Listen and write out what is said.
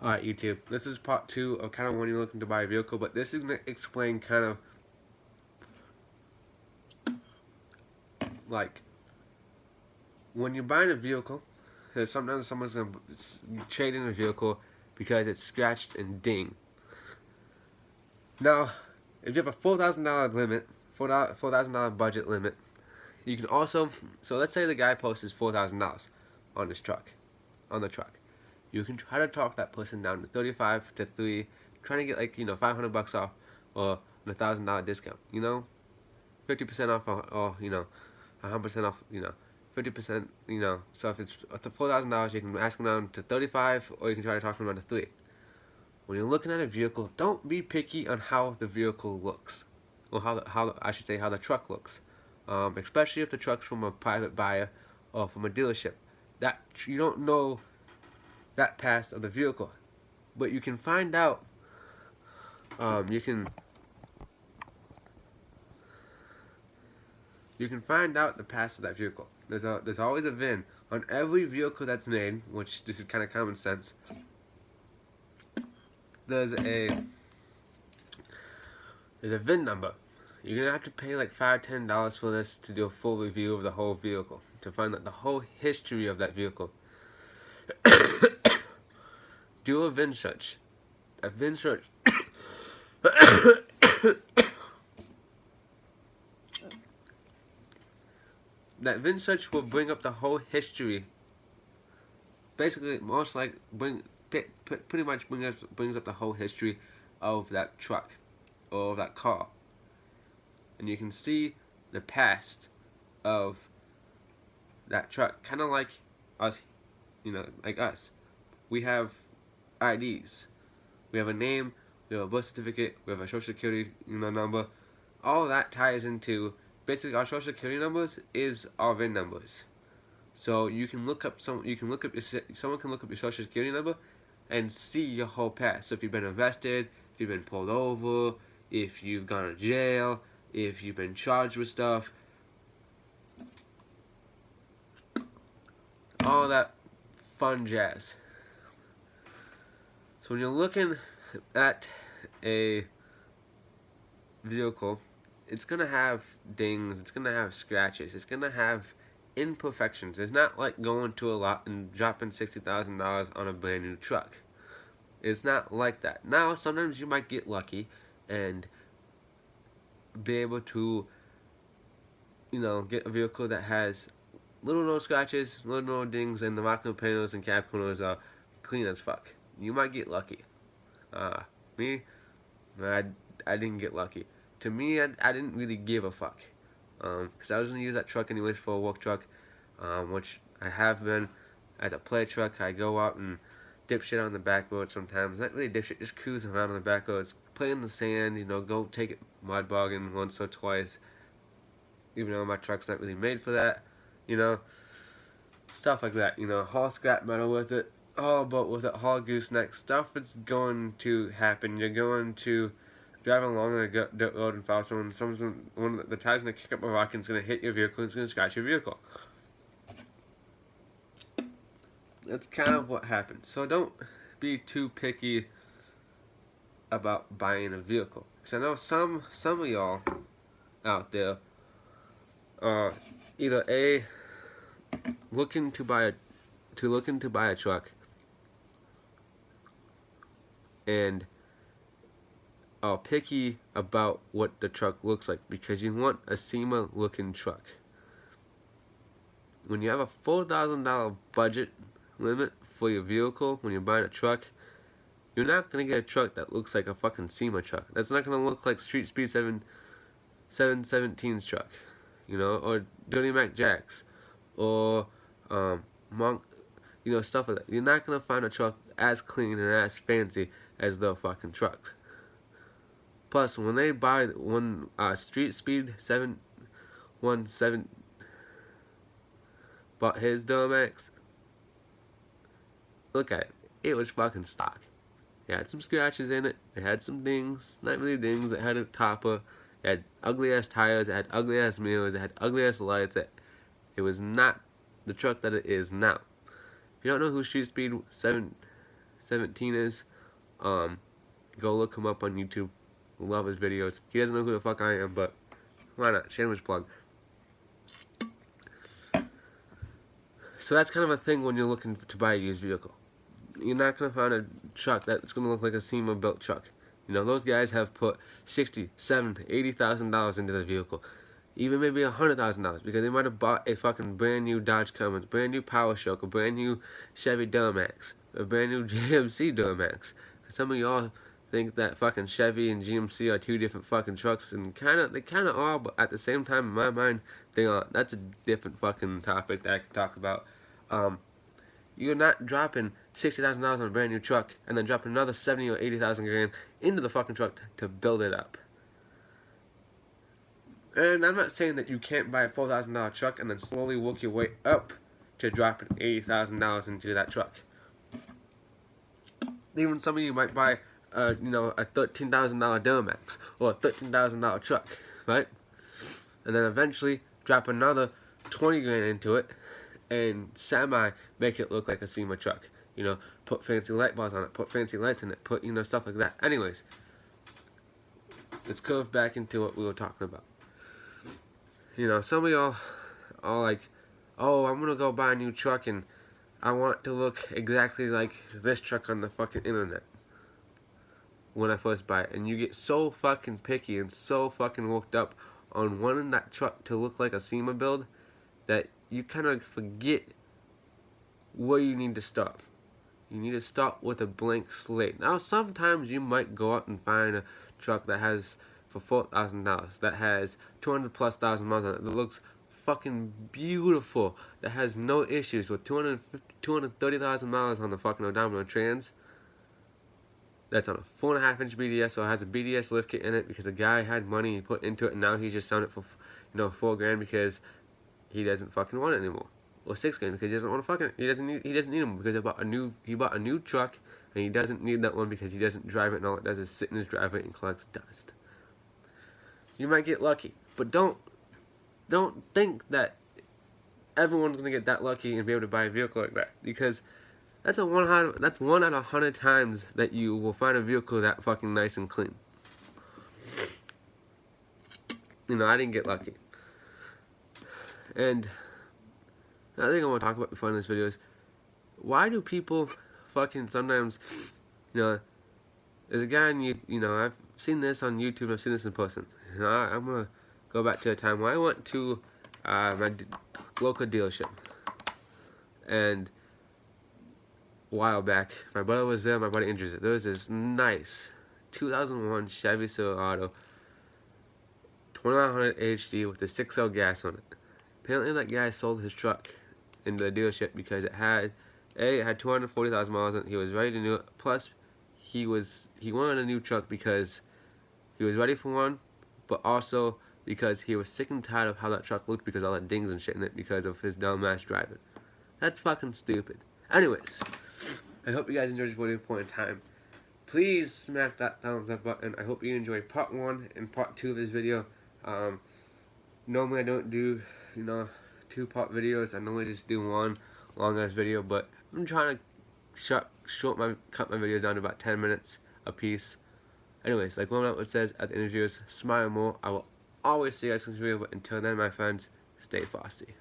Alright, YouTube, this is part 2 of kind of when you're looking to buy a vehicle, but this is going to explain kind of like when you're buying a vehicle, sometimes someone's going to trade in a vehicle because it's scratched and dinged. Now, if you have a $4,000 limit, $4,000 budget limit, you can also, so let's say the guy posts $4,000 on his truck, on the truck. You can try to talk that person down to 35 to 3, trying to get like, $500 off or a $1,000 discount, 50% off or 100% off, 50%, so if it's $4,000, you can ask them down to 35, or you can try to talk them down to 3. When you're looking at a vehicle, don't be picky on how the vehicle looks, or how the truck looks, especially if the truck's from a private buyer or from a dealership. That you don't know that past of the vehicle, but you can find out. You can find out the past of that vehicle. There's always a VIN on every vehicle that's made, which this is kind of common sense. There's a VIN number. You're gonna have to pay like $5-10 for this to do a full review of the whole vehicle, to find out the whole history of that vehicle. Do a VIN search. A VIN search. That VIN search will bring up the whole history. Basically, pretty much brings up the whole history of that truck or that car, and you can see the past of that truck. Kind of like us, like us. We have IDs. We have a name. We have a birth certificate. We have a social security number. All that ties into. Basically, our social security numbers is our VIN numbers. So you can look up someone can look up your social security number and see your whole past. So if you've been arrested, if you've been pulled over, if you've gone to jail, if you've been charged with stuff, all that fun jazz. So when you're looking at a vehicle, it's gonna have dings, it's gonna have scratches, it's gonna have imperfections. It's not like going to a lot and dropping $60,000 on a brand new truck. It's not like that. Now, sometimes you might get lucky and be able to, get a vehicle that has little no scratches, little no dings, and the rocker panels and cab corners are clean as fuck. You might get lucky. Me, I didn't get lucky. To me, I didn't really give a fuck, because I was going to use that truck anyways for a work truck, which I have been. As a play truck, I go out and dip shit on the back road sometimes. Not really dip shit, just cruise around on the back roads, play in the sand, go take it mud bogging once or twice, even though my truck's not really made for that, stuff like that, haul scrap metal with it, haul a boat with it, haul gooseneck, stuff that's going to happen. You're going to driving along on a dirt road and follow one of the tires going to kick up a rock and it's going to hit your vehicle and it's going to scratch your vehicle. That's kind of what happens. So don't be too picky about buying a vehicle. Because I know some of y'all out there are either A, looking to buy a truck, and are picky about what the truck looks like because you want a SEMA looking truck. When you have a $4,000 budget limit for your vehicle, when you're buying a truck, you're not going to get a truck that looks like a fucking SEMA truck. That's not going to look like Street Speed 717's truck, or Dirty Mac Jack's, or Monk, stuff like that. You're not going to find a truck as clean and as fancy as their fucking trucks. Plus, when they buy Street Speed 717 bought his Duramax, look at it. It was fucking stock. It had some scratches in it. It had some dings. Not really dings. It had a topper. It had ugly ass tires. It had ugly ass mirrors. It had ugly ass lights. It was not the truck that it is now. If you don't know who Street Speed 17 is. Go look him up on YouTube. Love his videos. He doesn't know who the fuck I am, but why not? Shameless plug. So that's kind of a thing when you're looking to buy a used vehicle. You're not going to find a truck that's going to look like a SEMA built truck. You know, those guys have put $60,000, $70,000, $80,000 into the vehicle. Even maybe $100,000, because they might have bought a fucking brand new Dodge Cummins, brand new Power Stroke, a brand new Chevy Duramax, a brand new GMC Duramax. Some of y'all think that fucking Chevy and GMC are two different fucking trucks, and they kind of are, but at the same time, in my mind, they aren't. That's a different fucking topic that I could talk about. You're not dropping $60,000 on a brand new truck and then dropping another 70 or 80,000 grand into the fucking truck to build it up. And I'm not saying that you can't buy a $4,000 truck and then slowly work your way up to dropping $80,000 into that truck. Even some of you might buy, a $13,000 Duramax or a $13,000 truck, right? And then eventually drop another 20 grand into it and make it look like a SEMA truck. You know, put fancy light bars on it, put fancy lights in it, put, stuff like that. Anyways, let's curve back into what we were talking about. Some of y'all are like, oh, I'm gonna go buy a new truck and I want it to look exactly like this truck on the fucking internet when I first buy it. And you get so fucking picky and so fucking worked up on wanting that truck to look like a SEMA build that you kind of forget where you need to start. You need to start with a blank slate. Now, sometimes you might go out and find a truck that has for $4,000, that has 200,000+ miles on it, that looks fucking beautiful, that has no issues, with 230,000 miles on the fucking odometer trans. That's on a 4.5-inch BDS, so it has a BDS lift kit in it because the guy had money he put into it, and now he's just selling it for $4,000 because he doesn't fucking want it anymore, or $6,000 because he doesn't want to fucking he doesn't need them because he bought a new truck and he doesn't need that one because he doesn't drive it, and all it does is sit in his driveway and collects dust. You might get lucky, but don't think that everyone's gonna get that lucky and be able to buy a vehicle like that, because that's 1 out of 100 times that you will find a vehicle that fucking nice and clean. I didn't get lucky. And another thing I want to talk about before this video is, why do people fucking sometimes, there's a guy on I've seen this on YouTube, I've seen this in person. I'm gonna go back to a time where I went to my local dealership, and a while back, my brother was there, my buddy introduced it. There was this nice 2001 Chevy Silverado 2900 HD with a 6L gas on it. Apparently that guy sold his truck in the dealership because it had 240,000 miles on it. He was ready to do it. Plus, he wanted a new truck because he was ready for one, but also because he was sick and tired of how that truck looked because all the dings and shit in it because of his dumbass driving. That's fucking stupid. Anyways, I hope you guys enjoyed this video point in time. Please smack that thumbs up button. I hope you enjoyed part 1 and part 2 of this video. Normally I don't do 2-part videos. I normally just do one long ass video, but I'm trying to cut my videos down to about 10 minutes a piece. Anyways, like one it says at the end of videos, smile more. I will always see you guys in this video, but until then, my friends, stay frosty.